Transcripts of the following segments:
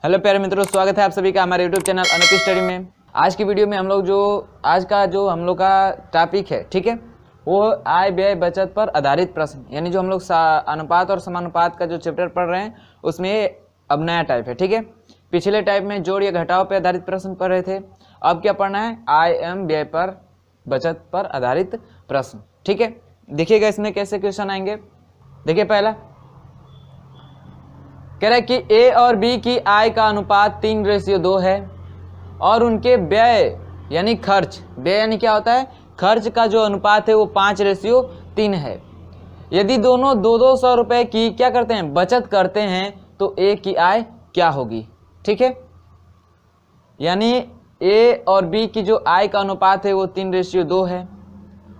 Hello प्यारे मित्रों, स्वागत है आप सभी का हमारे यूट्यूब चैनल अनुपी स्टडी में। आज की वीडियो में हम लोग आज का हम लोग का टॉपिक है, ठीक है, वो आय व्यय बचत पर आधारित प्रश्न, यानी जो हम लोग अनुपात और समानुपात का जो चैप्टर पढ़ रहे हैं उसमें अब नया टाइप है, ठीक है। पिछले टाइप में जोड़ या घटाव पर आधारित प्रश्न पढ़ रहे थे, अब क्या पढ़ना है, आय एवं व्यय पर बचत पर आधारित प्रश्न, ठीक है। देखिएगा इसमें कैसे क्वेश्चन आएंगे। देखिए पहला कह रहा है कि ए और बी की आय का अनुपात 3:2 है और उनके व्यय यानी खर्च, व्यय यानी क्या होता है, खर्च का जो अनुपात है वो 5:3 है। यदि दोनों 200 रुपए की क्या करते हैं, बचत करते हैं, तो ए की आय क्या होगी, ठीक है। यानी ए और बी की जो आय का अनुपात है वो 3:2 है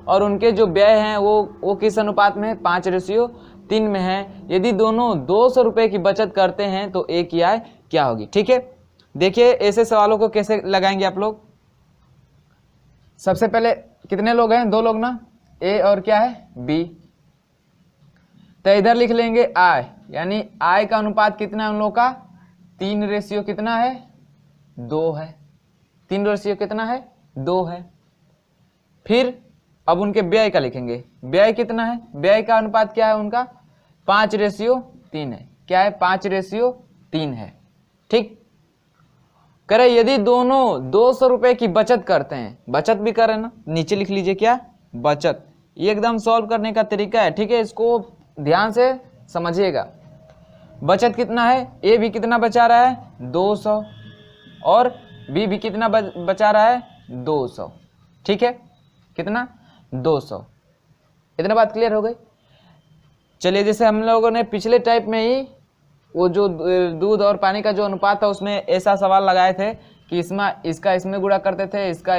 और उनके जो व्यय हैं वो किस अनुपात में है, 5:3 में है। यदि दोनों 200 रुपए की बचत करते हैं तो ए की आय क्या होगी, ठीक है। देखिए ऐसे सवालों को कैसे लगाएंगे आप लोग। सबसे पहले कितने लोग हैं, 2 लोग ना, ए और क्या है, बी। तो इधर लिख लेंगे आय, यानी आय का अनुपात कितना है उन लोगों का, 3 कितना है, 2 है। 3 कितना है, 2 है। फिर अब उनके व्यय का लिखेंगे, व्यय कितना है, व्यय का अनुपात क्या है उनका, 5:3 है। क्या है, 5:3 है, ठीक। करे यदि दोनों 200 रुपए की बचत करते हैं, बचत भी करें ना, नीचे लिख लीजिए क्या, बचत। ये एकदम सॉल्व करने का तरीका है, ठीक है, इसको ध्यान से समझिएगा। बचत कितना है, ए भी कितना बचा रहा है, 200 और बी भी कितना बचा रहा है, 200, ठीक है, कितना, 200। इतना बात क्लियर हो गई। चलिए जैसे हम लोगों ने पिछले टाइप में ही वो जो दूध और पानी का जो अनुपात था उसमें ऐसा सवाल लगाए थे कि इसका इसमें गुणा करते थे, इसका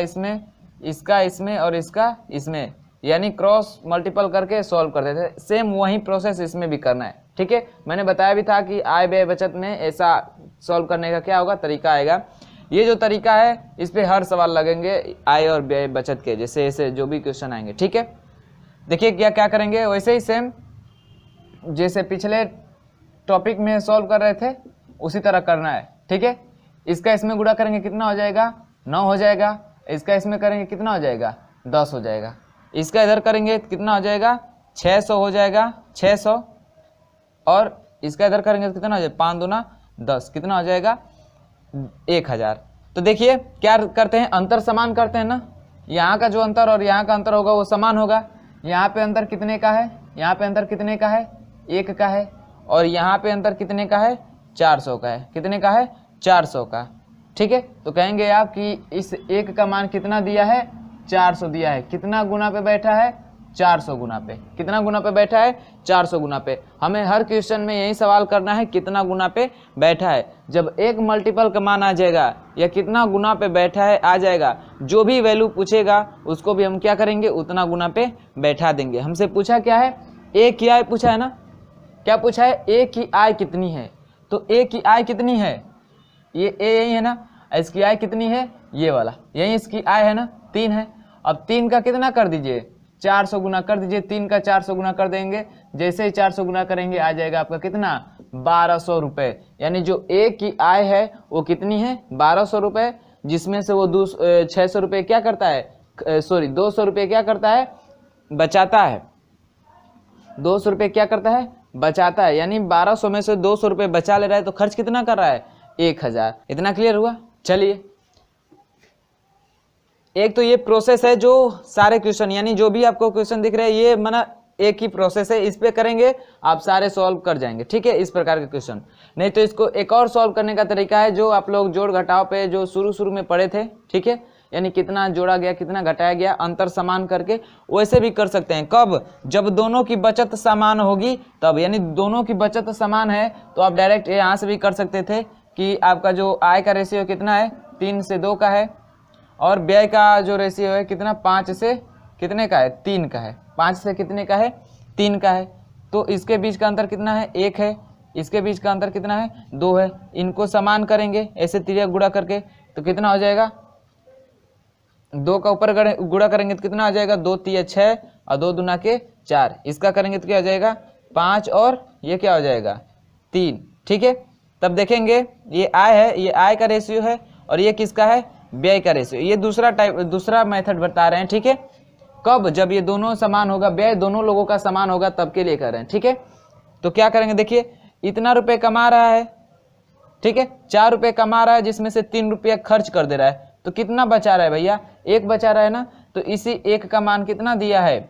इसमें और इसका इसमें, यानी क्रॉस मल्टीपल करके सॉल्व करते थे। सेम वही प्रोसेस इसमें भी करना है, ठीक है। मैंने बताया भी था कि आय व्यय बचत में ऐसा सॉल्व करने का क्या होगा, तरीका आएगा। ये जो तरीका है इस पे हर सवाल लगेंगे आय और व्यय बचत के, जैसे ऐसे जो भी क्वेश्चन आएंगे, ठीक है। देखिए क्या करेंगे, वैसे ही सेम जैसे पिछले टॉपिक में सॉल्व कर रहे थे उसी तरह करना है, ठीक है। इसका इसमें गुणा करेंगे कितना हो जाएगा, 9 हो जाएगा। इसका इसमें करेंगे कितना हो जाएगा, 10 हो जाएगा। इसका इधर करेंगे कितना हो जाएगा, 600 हो जाएगा, 600। और इसका इधर करेंगे कितना हो जाएगा, 5 दूना 10, कितना हो जाएगा, 1000। तो देखिए क्या करते हैं, अंतर समान करते हैं ना, यहाँ का जो अंतर और यहाँ का अंतर होगा वो समान होगा। यहाँ पे अंतर कितने का है, यहाँ पे अंतर कितने का है, 1 का है, और यहाँ पे अंतर कितने का है, 400 का है। कितने का है, 400 का, ठीक है। तो कहेंगे आप कि इस 1 का मान कितना दिया है, 400 दिया है। कितना गुना पे बैठा है, 400 गुना पे। कितना गुना पे बैठा है, 400 गुना पे। हमें हर क्वेश्चन में यही सवाल करना है, कितना गुना पे बैठा है। जब एक मल्टीपल का मान आ जाएगा या कितना गुना पे बैठा है आ जाएगा, जो भी वैल्यू पूछेगा उसको भी हम क्या करेंगे, उतना गुना पे बैठा देंगे। हमसे पूछा क्या है, ए की आय पूछा है ना, क्या पूछा है, ए की आय कितनी है। तो ए की आय कितनी है, ये ए यही है ना, इसकी आय कितनी है, ये वाला, यही इसकी आय है ना, 3 है। अब 3 का कितना कर दीजिए, 400 गुना कर दीजिए। 3 का 400 गुना कर देंगे, जैसे ही 400 गुना करेंगे आ जाएगा आपका कितना, 1200 रुपए। यानी जो ए की आय है वो कितनी है, 1200 रुपए, जिसमें से वो 600 रुपये क्या करता है, 200 रुपये क्या करता है, बचाता है। 200 रुपये क्या करता है, बचाता है। यानी 1200 में से 200 रुपये बचा ले रहा है, तो खर्च कितना कर रहा है, 1000। इतना क्लियर हुआ। चलिए एक तो ये प्रोसेस है जो सारे क्वेश्चन, यानी जो भी आपको क्वेश्चन दिख रहे हैं ये माना एक ही प्रोसेस है, इस पे करेंगे आप सारे सॉल्व कर जाएंगे, ठीक है, इस प्रकार के क्वेश्चन। नहीं तो इसको एक और सॉल्व करने का तरीका है जो आप लोग जोड़ घटाव पे जो शुरू में पढ़े थे, ठीक है, यानी कितना जोड़ा गया कितना घटाया गया, अंतर समान करके वैसे भी कर सकते हैं। कब, जब दोनों की बचत समान होगी तब, यानी दोनों की बचत समान है तो आप डायरेक्ट यहाँ से भी कर सकते थे कि आपका जो आय का रेशियो कितना है, 3 से 2 का है, और व्यय का जो रेशियो है कितना, 5 से कितने का है, 3 का है। 5 से कितने का है, 3 का है। तो इसके बीच का अंतर कितना है, 1 है। इसके बीच का अंतर कितना है, 2 है। इनको समान करेंगे ऐसे तिर्यक गुणा करके, तो कितना हो जाएगा, 2 का ऊपर गुणा करेंगे तो कितना आ जाएगा, 2 3 6 और 2 दूना के 4। इसका करेंगे तो क्या हो जाएगा, 5 और ये क्या हो जाएगा, 3, ठीक है। तब देखेंगे ये आय है, ये आय का रेशियो है और ये किसका है, व्यय का रेशियो। ये दूसरा मेथड बता रहे हैं, ठीक है। कब, जब ये दोनों समान होगा, व्यय दोनों लोगों का समान होगा तब के लिए कर रहे हैं, ठीक है। तो क्या करेंगे, देखिए इतना रुपए कमा रहा है, ठीक है, 4 रुपए कमा रहा है जिसमें से 3 रुपया खर्च कर दे रहा है, तो कितना बचा रहा है भैया, 1 बचा रहा है ना। तो इसी 1 का मान कितना दिया है,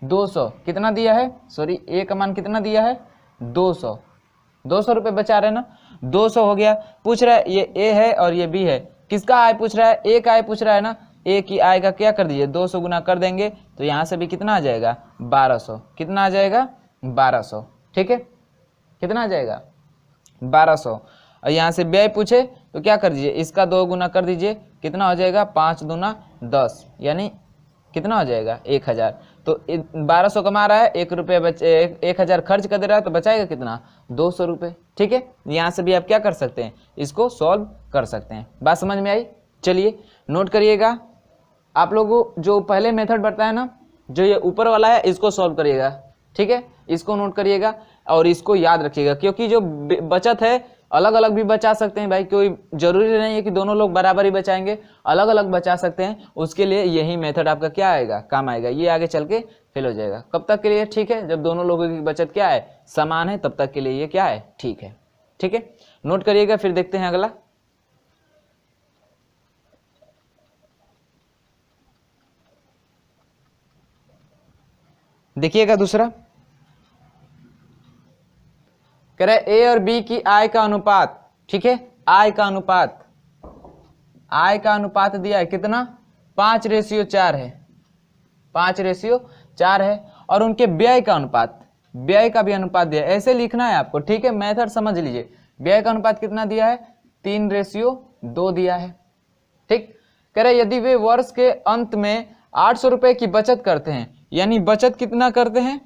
200, कितना दिया है, सॉरी 1 का मान कितना दिया है, 200 रुपए बचा रहे हैं ना, 200 हो गया। पूछ रहा है ये ए है और ये बी है, किसका आय पूछ रहा है, ए का आय पूछ रहा है ना। ए की आय का क्या कर दीजिए, 200 गुना कर देंगे तो यहाँ से भी कितना आ जाएगा, 1200, कितना आ जाएगा, 1200, ठीक है, कितना आ जाएगा, 1200। और यहाँ से व्यय पूछे तो क्या कर दीजिए, इसका 2 गुना कर दीजिए, कितना हो जाएगा, 5 दूना 10, यानी कितना हो जाएगा, 1000। तो 1200 कमा रहा है, 1 रुपये बचे, 1000 खर्च कर दे रहा है, तो बचाएगा कितना, 200 रुपये, ठीक है। यहाँ से भी आप क्या कर सकते हैं, इसको सॉल्व कर सकते हैं। बात समझ में आई, चलिए नोट करिएगा। आप लोगों जो पहले मेथड बताया ना, जो ये ऊपर वाला है, इसको सॉल्व करिएगा, ठीक है, इसको नोट करिएगा और इसको याद रखिएगा, क्योंकि जो बचत है अलग अलग भी बचा सकते हैं भाई, कोई जरूरी नहीं है कि दोनों लोग बराबर ही बचाएंगे, अलग अलग बचा सकते हैं। उसके लिए यही मेथड आपका क्या आएगा, काम आएगा, ये आगे चल के फेल हो जाएगा। कब तक के लिए ठीक है, जब दोनों लोगों की बचत क्या है, समान है, तब तक के लिए ये क्या है, ठीक है, ठीक है, नोट करिएगा। फिर देखते हैं अगला। देखिएगा दूसरा, कह रहे ए और बी की आय का अनुपात, ठीक है, आय का अनुपात, आय का अनुपात दिया है कितना, 5:4 है, 5:4 है। और उनके व्यय का अनुपात, व्यय का भी अनुपात दिया है, ऐसे लिखना है आपको, ठीक है, मेथड समझ लीजिए। व्यय का अनुपात कितना दिया है, 3:2 दिया है, ठीक। कह रहे यदि वे वर्ष के अंत में 800 रुपए की बचत करते हैं, यानी बचत कितना करते हैं,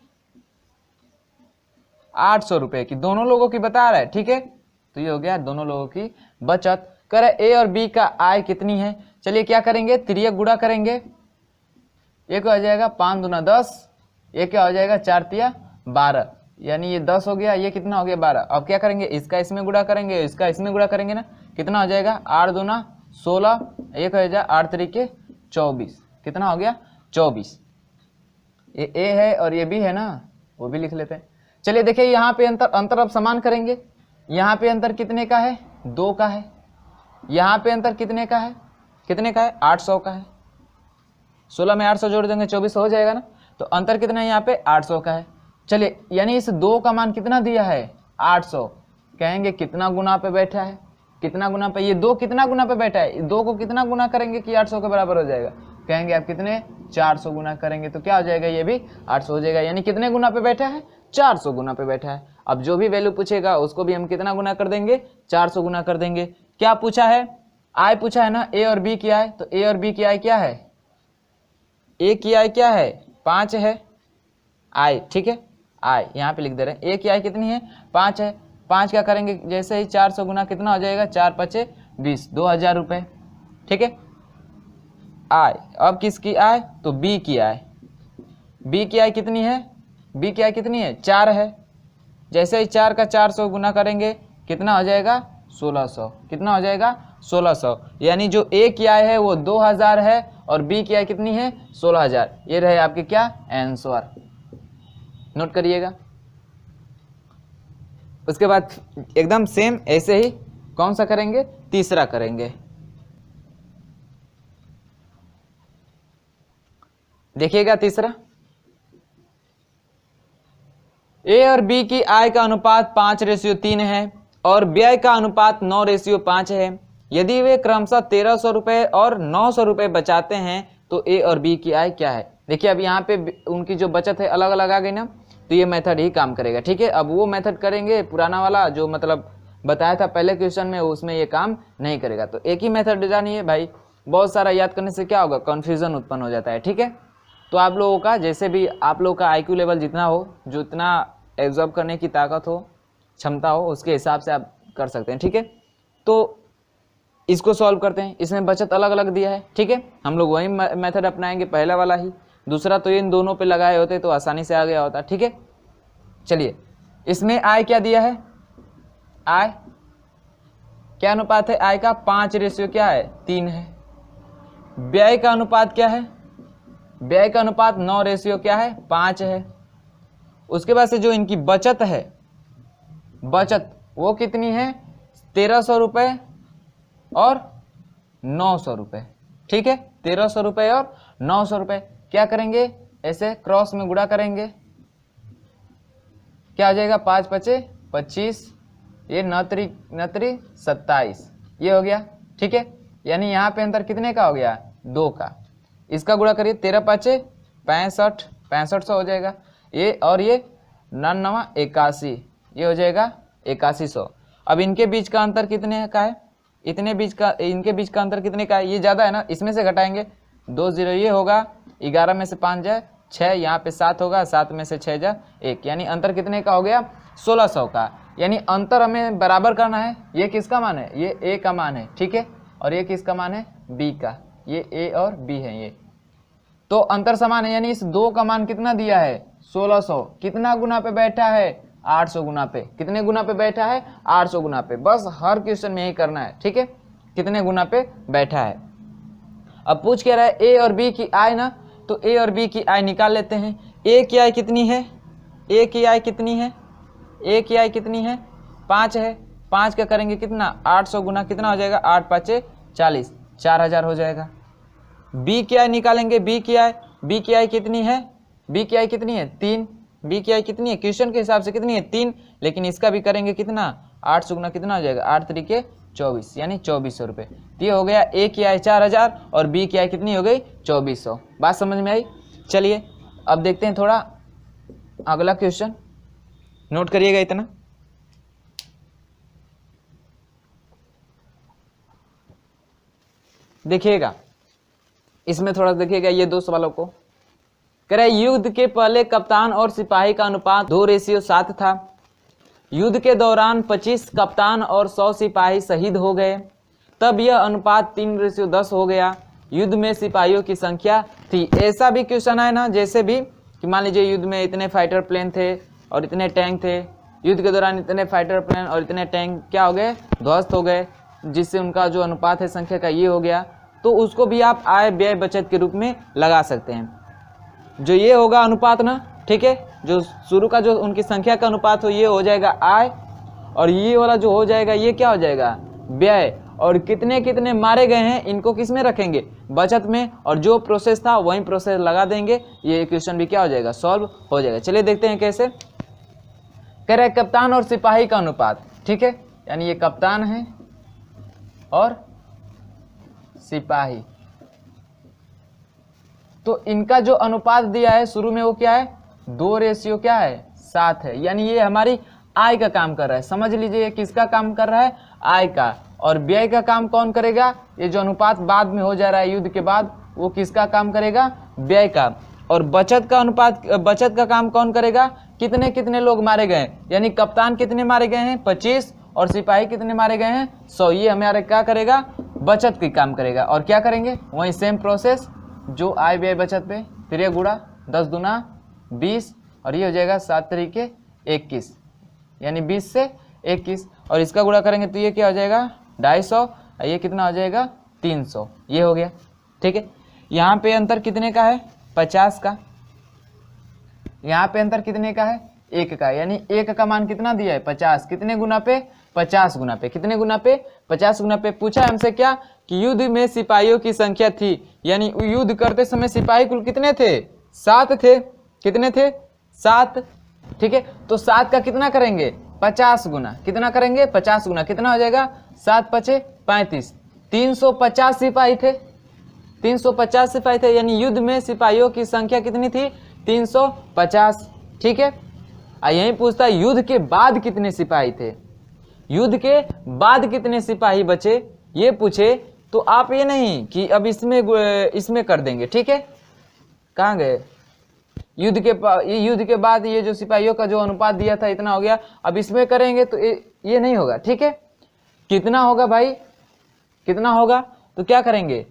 800 रुपए की, दोनों लोगों की बता रहा है, ठीक है। तो ये हो गया दोनों लोगों की बचत। कह रहे ए और बी का आय कितनी है, चलिए क्या करेंगे, तिर्यक गुणा करेंगे, एक हो जाएगा 5 दूना 10, ये क्या हो जाएगा, 4 तिया 12, यानी ये 10 हो गया, ये कितना हो गया, 12। अब क्या करेंगे, इसका इसमें गुणा करेंगे, इसका इसमें गुणा करेंगे ना, कितना हो जाएगा, 8 दूना 16, एक हो जाएगा 8 तरीके 24, कितना हो गया, 24। ये ए है और ये बी है ना, वो भी लिख लेते हैं। चलिए देखिए यहाँ पे अंतर अब समान करेंगे, यहाँ पे अंतर कितने का है, 2 का है, यहाँ पे अंतर कितने का है, 800 का है। 16 में 800 जोड़ देंगे 24 हो जाएगा ना, तो अंतर कितना है यहाँ पे, 800 का है। चलिए यानी इस 2 का मान कितना दिया है, 800, कहेंगे कितना गुना पे बैठा है, कितना गुना पे, ये 2 कितना गुना पे बैठा है, 2 को कितना गुना करेंगे कि 800 के बराबर हो जाएगा, कहेंगे आप कितने, 400 गुना करेंगे तो क्या हो जाएगा, ये भी 800 हो जाएगा, यानी कितने गुना पे बैठा है, 400 गुना पे बैठा है। अब जो भी वैल्यू पूछेगा उसको भी हम कितना गुना कर देंगे, 400 गुना कर देंगे। क्या पूछा है, आय पूछा है ना, ए और बी की आय, तो ए और बी की आय क्या है, ए की आय क्या है, 5 है आय, ठीक है, आय यहाँ पे लिख दे रहे हैं, ए की आय कितनी है, 5 है। 5 क्या करेंगे, जैसे ही 400 गुना कितना हो जाएगा, 4 5 20, 2000 रुपये, ठीक है, आय। अब किसकी आय, तो बी की आय, बी की आय कितनी है, बी की आय कितनी है, 4 है। जैसे ही 4 का 400 गुना करेंगे कितना हो जाएगा, 1600, कितना हो जाएगा, 1600, यानी जो ए की आय है वो 2000 है और बी की आय कितनी है, 16000। ये रहे आपके क्या, आंसर, नोट करिएगा। उसके बाद एकदम सेम ऐसे ही कौन सा करेंगे, तीसरा करेंगे। देखिएगा तीसरा, ए और बी की आय का अनुपात 5:3 है और व्यय का अनुपात 9:5 है। यदि वे क्रमशः 1300 रुपये और 900 रुपये बचाते हैं तो ए और बी की आय क्या है। देखिए अब यहाँ पे उनकी जो बचत है अलग अलग आ गई ना, तो ये मेथड ही काम करेगा, ठीक है। अब वो मेथड करेंगे पुराना वाला जो मतलब बताया था पहले क्वेश्चन में, उसमें ये काम नहीं करेगा। तो एक ही मेथड जानिए भाई, बहुत सारा याद करने से क्या होगा, कन्फ्यूजन उत्पन्न हो जाता है, ठीक है। तो आप लोगों का जैसे भी आप लोगों का IQ लेवल जितना हो, जो इतना एब्जॉर्ब करने की ताकत हो, क्षमता हो, उसके हिसाब से आप कर सकते हैं, ठीक है। तो इसको सॉल्व करते हैं, इसमें बचत अलग अलग दिया है, ठीक है। हम लोग वही मेथड अपनाएंगे, पहला वाला ही, दूसरा तो इन दोनों पे लगाए होते तो आसानी से आ गया होता, ठीक है। चलिए इसमें आय क्या दिया है, आय क्या अनुपात है आय का? 5 रेशियो क्या है? 3 है। व्यय का अनुपात क्या है? व्यय का अनुपात 9 रेशियो क्या है? 5 है। उसके बाद से जो इनकी बचत है, बचत वो कितनी है? 1300 रुपये और 900 रुपये। ठीक है, 1300 रुपये और 900 रुपये। क्या करेंगे? ऐसे क्रॉस में गुणा करेंगे, क्या आ जाएगा? 5 पचे 25, ये 9 त्रिक 27, ये हो गया। ठीक है, यानी यहाँ पे अंतर कितने का हो गया? 2 का। इसका गुणा करिए, 13 पाँचे 65, 6500 हो जाएगा। ये और ये 9 81, ये हो जाएगा 8100। अब इनके बीच का अंतर कितने का है? इनके बीच का अंतर कितने का है? ये ज़्यादा है ना, इसमें से घटाएंगे 2 0, ये होगा 11 में से 5 जाए 6, यहाँ पे 7 होगा, 7 में से 6 जा 1, यानी अंतर कितने का हो गया? 1600 का। यानी अंतर हमें बराबर करना है। ये किसका मान है? ये ए का मान है। ठीक है, और ये किसका मान है? बी का। ये ए और बी है ये, तो अंतर समान है। यानी इस 2 का मान कितना दिया है? 1600। कितना गुना पे बैठा है? 800 गुना पे। कितने गुना पे बैठा है? 800 गुना पे। बस हर क्वेश्चन में यही करना है। ठीक है, कितने गुना पे बैठा है। अब पूछ क्या रहा है? ए और बी की आय ना, तो ए और बी की आय निकाल लेते हैं। ए की आय कितनी है? ए की आय कितनी है? ए की आय कितनी है? 5 है। 5 का करेंगे कितना? 800 गुना कितना हो जाएगा? 8 पाँचे 40, 4000 हो जाएगा। बी की आय निकालेंगे। बी की आय कितनी है? बी की आय कितनी है? 3। बी की आय कितनी है? क्वेश्चन के हिसाब से कितनी है? 3, लेकिन इसका भी करेंगे कितना? 800 गुना कितना हो जाएगा? 8 त्रिके 24, यानी 2400 रुपये। तो ये हो गया ए की आय 4000 और बी की आय कितनी हो गई? 2400। बात समझ में आई? चलिए अब देखते हैं थोड़ा अगला क्वेश्चन, नोट करिएगा इतना। देखिएगा, इसमें थोड़ा देखिएगा ये 2 सवालों को। कह रहे युद्ध के पहले कप्तान और सिपाही का अनुपात 2:7 था। युद्ध के दौरान 25 कप्तान और 100 सिपाही शहीद हो गए, तब यह अनुपात 3:10 हो गया। युद्ध में सिपाहियों की संख्या थी। ऐसा भी क्वेश्चन है ना, जैसे भी कि मान लीजिए युद्ध में इतने फाइटर प्लेन थे और इतने टैंक थे, युद्ध के दौरान इतने फाइटर प्लेन और इतने टैंक क्या हो गए? ध्वस्त हो गए, जिससे उनका जो अनुपात है संख्या का ये हो गया। तो उसको भी आप आय व्यय बचत के रूप में लगा सकते हैं। जो ये होगा अनुपात ना, ठीक है, जो शुरू का जो उनकी संख्या का अनुपात हो ये हो जाएगा आय, और ये वाला जो हो जाएगा ये क्या हो जाएगा? व्यय। और कितने कितने मारे गए हैं इनको किस में रखेंगे? बचत में, और जो प्रोसेस था वही प्रोसेस लगा देंगे। ये क्वेश्चन भी क्या हो जाएगा? सॉल्व हो जाएगा। चलिए देखते हैं कैसे। कह रहे कप्तान और सिपाही का अनुपात, ठीक है, यानी ये कप्तान है और सिपाही, तो इनका जो अनुपात दिया है शुरू में वो क्या है? 2:7 है। यानी ये हमारी आय का काम कर रहा है। समझ लीजिए ये किसका काम कर रहा है? आय का। और व्यय का काम कौन करेगा? ये जो अनुपात बाद में हो जा रहा है युद्ध के बाद, वो किसका काम करेगा? व्यय का। और बचत का अनुपात, बचत का काम कौन करेगा? कितने कितने लोग मारे गए, यानी कप्तान कितने मारे गए हैं? 25, और सिपाही कितने मारे गए हैं? 100। ये हमारे क्या करेगा? बचत की काम करेगा। और क्या करेंगे? वही सेम प्रोसेस जो आय व्यय बचत पे, फिर ये गुणा 10 दूना 20, और ये हो जाएगा 7 तरीके 21, यानी 20 से 21, और इसका गुणा करेंगे तो ये क्या हो जाएगा? 250, ये कितना हो जाएगा? 300। ये हो गया। ठीक है, यहाँ पे अंतर कितने का है? 50 का। यहाँ पे अंतर कितने का है? 1 का, यानी 1 का मान कितना दिया है? 50। कितने गुना पे? 50 गुना पे। कितने गुना पे? 50 गुना पे। पूछा हमसे क्या? कि युद्ध में सिपाहियों की संख्या थी, यानी युद्ध करते समय सिपाही कुल कितने थे? 7 थे। कितने थे? 7। ठीक है, तो 7 का कितना करेंगे? 50 गुना। कितना करेंगे? 50 गुना। कितना हो जाएगा? 7 पचे 35, 350 सिपाही थे। 350 सिपाही थे, यानी युद्ध में सिपाहियों की संख्या कितनी थी? 350। ठीक है, यही पूछता है युद्ध के बाद कितने सिपाही थे, युद्ध के बाद कितने सिपाही बचे, ये पूछे तो आप ये नहीं कि अब इसमें कर देंगे। ठीक है, कहाँ गए? युद्ध के बाद ये जो सिपाहियों का जो अनुपात दिया था इतना हो गया, अब इसमें करेंगे तो ये नहीं होगा। ठीक है, कितना होगा भाई? कितना होगा? तो क्या करेंगे?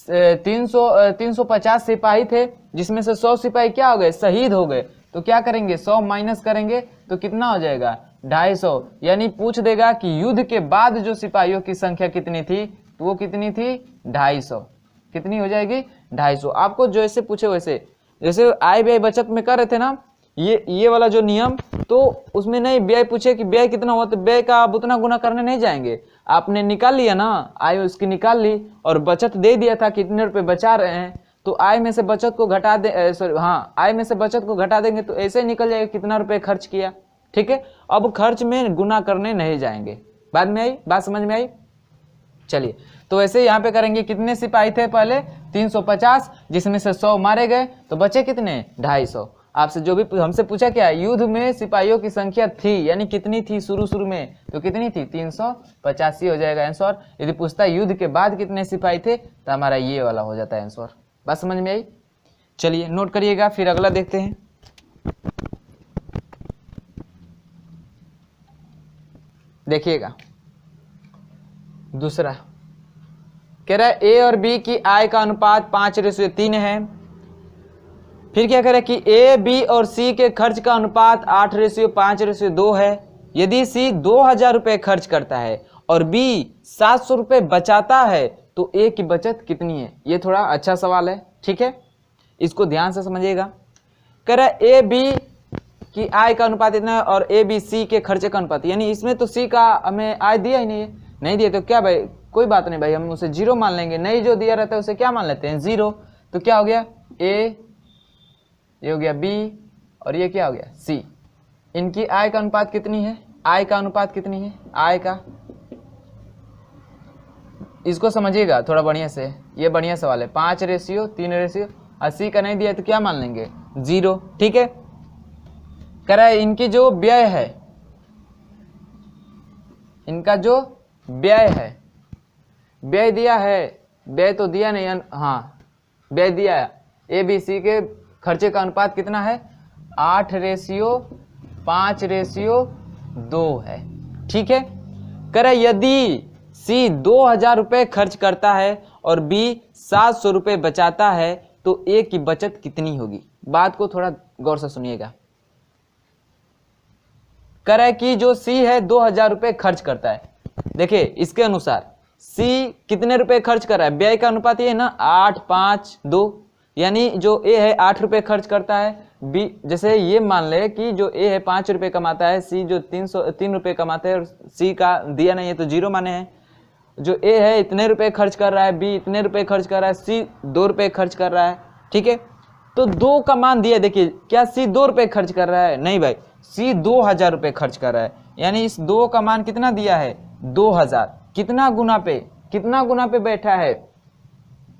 350 सिपाही थे, जिसमें से 100 सिपाही क्या हो गए? शहीद हो गए। तो क्या करेंगे? 100 माइनस करेंगे तो कितना हो जाएगा? 250, यानी पूछ देगा कि युद्ध के बाद जो सिपाहियों की संख्या कितनी थी, तो वो कितनी थी 250। कितनी हो जाएगी 250। आपको जैसे पूछे वैसे, जैसे आय व्यय बचत में कर रहे थे ना ये वाला जो नियम, तो उसमें नहीं व्यय पूछे कि व्यय कितना हुआ तो व्यय का आप उतना गुना करने नहीं जाएंगे, आपने निकाल लिया ना, आय उसकी निकाल ली और बचत दे दिया था कितने रुपए बचा रहे हैं, तो आय में से बचत को घटा दे, सॉरी हाँ, आय में से बचत को घटा देंगे तो ऐसे निकल जाएगा कितना रुपए खर्च किया। ठीक है, अब खर्च में गुना करने नहीं जाएंगे। बाद में आई बात, समझ में आई? चलिए, तो वैसे यहाँ पे करेंगे, कितने सिपाही थे पहले 350, जिसमें से 100 मारे गए तो बचे कितने 250। आपसे जो भी हमसे पूछा क्या, युद्ध में सिपाहियों की संख्या थी, यानी कितनी थी शुरू में, तो कितनी थी 385 हो जाएगा आंसर। यदि पूछता है युद्ध के बाद कितने सिपाही थे, तो हमारा ये वाला हो जाता है आंसर। बात समझ में आई? चलिए नोट करिएगा, फिर अगला देखते हैं। देखिएगा दूसरा कह रहा है ए और बी की आय का अनुपात 5:3 है। फिर क्या कह रहा है कि ए बी और सी के खर्च का अनुपात 8:5:2 है। यदि सी 2000 रुपये खर्च करता है और बी 700 रुपये बचाता है तो ए की बचत कितनी है? ये थोड़ा अच्छा सवाल है, ठीक है, इसको ध्यान से समझिएगा। कह रहा है ए बी की आय का अनुपात इतना है और ए बी सी के खर्चे का अनुपात, यानी इसमें तो सी का हमें आय दिया ही नहीं है, नहीं दिया तो क्या भाई, कोई बात नहीं भाई, हम उसे 0 मान लेंगे, नहीं जो दिया रहता है उसे क्या मान लेते हैं 0। तो क्या हो गया ए, ये हो गया बी और ये क्या हो गया सी। इनकी आय का अनुपात कितनी है? आय का अनुपात कितनी है? आय का, इसको समझिएगा थोड़ा बढ़िया से, ये बढ़िया सवाल है। 5:3 और सी का नहीं दिया तो क्या मान लेंगे 0। ठीक है, कह रहा है इनकी जो व्यय है, इनका जो व्यय है, व्यय दिया है, व्यय तो दिया नहीं, हाँ व्यय दिया है, ए बी सी के खर्चे का अनुपात कितना है 8:5:2 है। ठीक है, कह रहा है यदि सी 2000 रुपये खर्च करता है और बी 700 रुपये बचाता है तो ए की बचत कितनी होगी? बात को थोड़ा गौर से सुनिएगा। कह रहा है कि जो सी है 2000 रुपये खर्च करता है, देखिए इसके अनुसार सी कितने रुपए खर्च कर रहा है, व्यय का अनुपात ये है ना 8:5:2, यानी जो ए है 8 रुपये खर्च करता है, बी जैसे ये मान ले कि जो ए है 5 रुपये कमाता है, सी जो 3 रुपये कमाता है और सी का दिया नहीं है तो 0 माने हैं। जो ए है इतने रुपए खर्च कर रहा है, बी इतने रुपए खर्च कर रहा है, सी 2 रुपये खर्च कर रहा है। ठीक है, तो 2 का मान दिया, देखिए क्या सी 2 रुपये खर्च कर रहा है? नहीं भाई, सी 2000 रुपये खर्च कर रहा है, यानी इस 2 का मान कितना दिया है 2000। कितना गुना पे, कितना गुना पे बैठा है?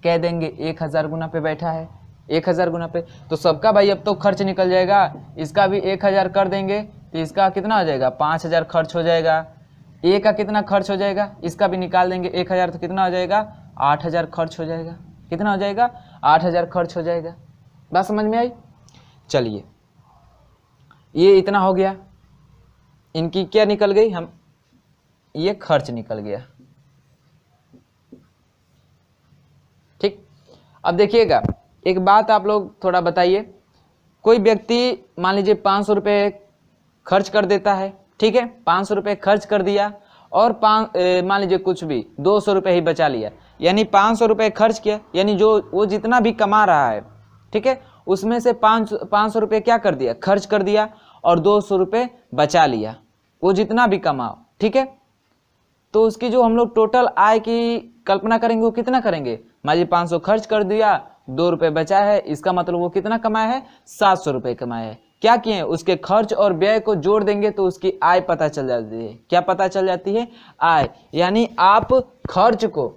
कह देंगे 1000 गुना पे बैठा है, 1000 गुना पे। तो सबका भाई अब तो खर्च निकल जाएगा, इसका भी 1000 कर देंगे तो इसका कितना हो जाएगा 5000 खर्च हो जाएगा। ए का कितना खर्च हो जाएगा, इसका भी निकाल देंगे 1000 तो कितना हो जाएगा 8000 खर्च हो जाएगा। कितना हो जाएगा 8000 खर्च हो जाएगा। बात समझ में आई? चलिए ये इतना हो गया, इनकी क्या निकल गई, हम ये खर्च निकल गया। ठीक, अब देखिएगा एक बात आप लोग थोड़ा बताइए, कोई व्यक्ति मान लीजिए 500 रुपये खर्च कर देता है, ठीक है 500 रुपये खर्च कर दिया और मान लीजिए कुछ भी 200 रुपये ही बचा लिया, यानी 500 रुपये खर्च किया, यानी जो वो जितना भी कमा रहा है, ठीक है उसमें से 500 रुपये क्या कर दिया खर्च कर दिया और 200 रुपये बचा लिया, वो जितना भी कमाओ। ठीक है, तो उसकी जो हम लोग टोटल आय की कल्पना करेंगे वो कितना करेंगे, मान लीजिए 500 खर्च कर दिया, 2 रुपये बचा है, इसका मतलब वो कितना कमाया है 700 रुपये कमाया है। क्या किए, उसके खर्च और व्यय को जोड़ देंगे तो उसकी आय पता चल जाती है। क्या पता चल जाती है? आय। यानी आप खर्च को,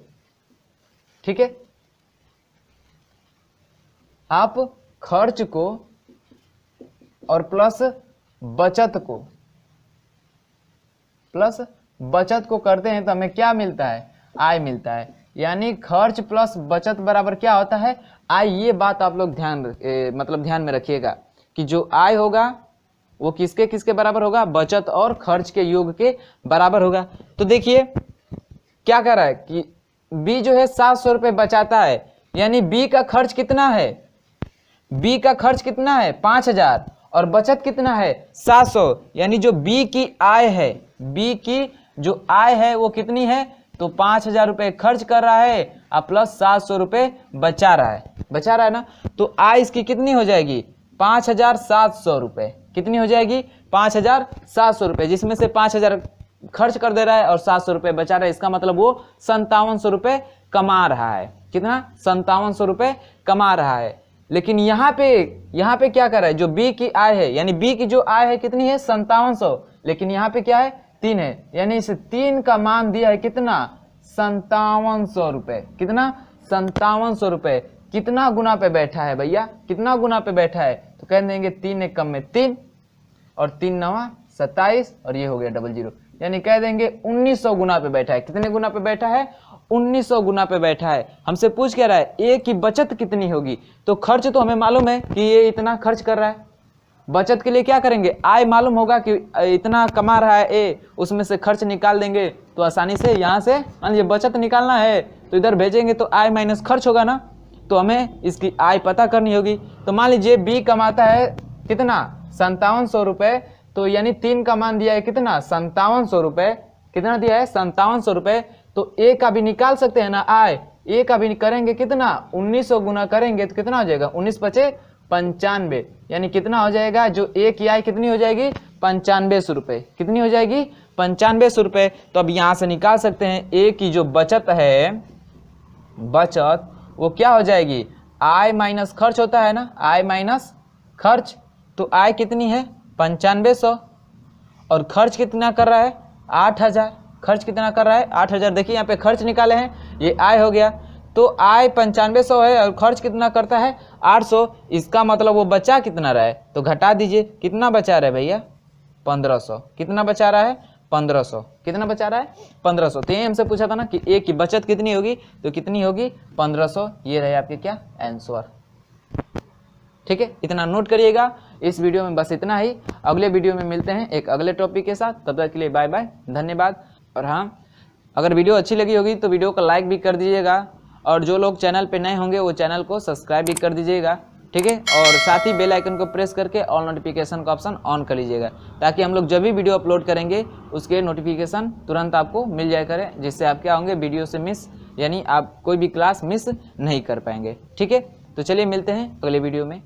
ठीक है आप खर्च को और प्लस बचत को करते हैं तो हमें क्या मिलता है, आय मिलता है। यानी खर्च प्लस बचत बराबर क्या होता है, आय। ये बात आप लोग ध्यान में रखिएगा कि जो आय होगा वो किसके किसके बराबर होगा, बचत और खर्च के योग के बराबर होगा। तो देखिए क्या कर रहा है कि बी जो है 700 रुपये बचाता है, यानी बी का खर्च कितना है, बी का खर्च कितना है 5000 और बचत कितना है 700, यानी जो बी की आय है, बी की जो आय है वो कितनी है, तो 5000 रुपये खर्च कर रहा है और प्लस 700 रुपये बचा रहा है ना। तो आय इसकी कितनी हो जाएगी 5700 रुपये, कितनी हो जाएगी 5700 रुपये, जिसमें से 5000 खर्च कर दे रहा है और 700 रुपये बचा रहा है। इसका मतलब वो 5700 रुपये कमा रहा है। कितना 5700 रुपये कमा रहा है। लेकिन यहाँ पे क्या कर रहा है, जो बी की आय है, यानी बी की जो आय है कितनी है 5700, लेकिन यहाँ पे क्या है 3 है, यानी इसे 3 का मान दिया है कितना 5700 रुपये। कितना 5700 रुपये। कितना गुना पे बैठा है भैया, कितना गुना पे बैठा है, तो कह देंगे 3 एक कम में 3 और 3 9 27 और ये हो गया 00, यानी कह देंगे 1900 गुना पे बैठा है। कितने गुना पे बैठा है 1900 गुना पे बैठा है। हमसे पूछ क्या रहा है ए की बचत कितनी होगी, तो खर्च तो हमें मालूम है कि ये इतना खर्च कर रहा है। बचत के लिए क्या करेंगे, आय मालूम होगा कि इतना कमा रहा है ए, उसमें से खर्च निकाल देंगे तो आसानी से यहाँ से मान लीजिए बचत निकालना है तो इधर भेजेंगे तो आय माइनस खर्च होगा ना, तो हमें इसकी आय पता करनी होगी। तो मान लीजिए बी कमाता है कितना 5700 रुपये, तो यानी 3 का मान दिया है कितना 5700 रुपये, कितना दिया है 5700 रुपये। तो ए का भी निकाल सकते हैं ना आय, ए का भी करेंगे कितना 1900 गुना करेंगे तो कितना हो जाएगा 19 पचे 95, यानी कितना हो जाएगा जो ए की आय कितनी हो जाएगी 9500 रुपये। कितनी हो जाएगी 9500 रुपये। तो अब यहाँ से निकाल सकते हैं ए की जो बचत है, बचत वो क्या हो जाएगी आय माइनस खर्च होता है ना, आय माइनस खर्च। तो आय कितनी है 9500 और खर्च कितना कर रहा है 8000, खर्च कितना कर रहा है 8000। देखिए यहाँ पे खर्च निकाले हैं, ये आय हो गया, तो आय 9500 है और खर्च कितना करता है 800। इसका मतलब वो बचा कितना रहा है, तो घटा दीजिए, कितना बचा रहा है भैया 1500। कितना बचा रहा है 1500। कितना बचा रहा है 1500। तो ये हमसे पूछा था ना कि ए की बचत कितनी होगी, तो कितनी होगी 1500। ये रहे आपके क्या आंसर। ठीक है, इतना नोट करिएगा। इस वीडियो में बस इतना ही, अगले वीडियो में मिलते हैं एक अगले टॉपिक के साथ। तब तक के लिए बाय बाय, धन्यवाद। और हाँ, अगर वीडियो अच्छी लगी होगी तो वीडियो को लाइक भी कर दीजिएगा, और जो लोग चैनल पे नए होंगे वो चैनल को सब्सक्राइब भी कर दीजिएगा। ठीक है, और साथ ही बेल आइकन को प्रेस करके ऑल नोटिफिकेशन का ऑप्शन ऑन कर लीजिएगा, ताकि हम लोग जब भी वीडियो अपलोड करेंगे उसके नोटिफिकेशन तुरंत आपको मिल जाया करें, जिससे आप क्या होंगे वीडियो से मिस, यानी आप कोई भी क्लास मिस नहीं कर पाएंगे। ठीक है, तो चलिए मिलते हैं अगले वीडियो में।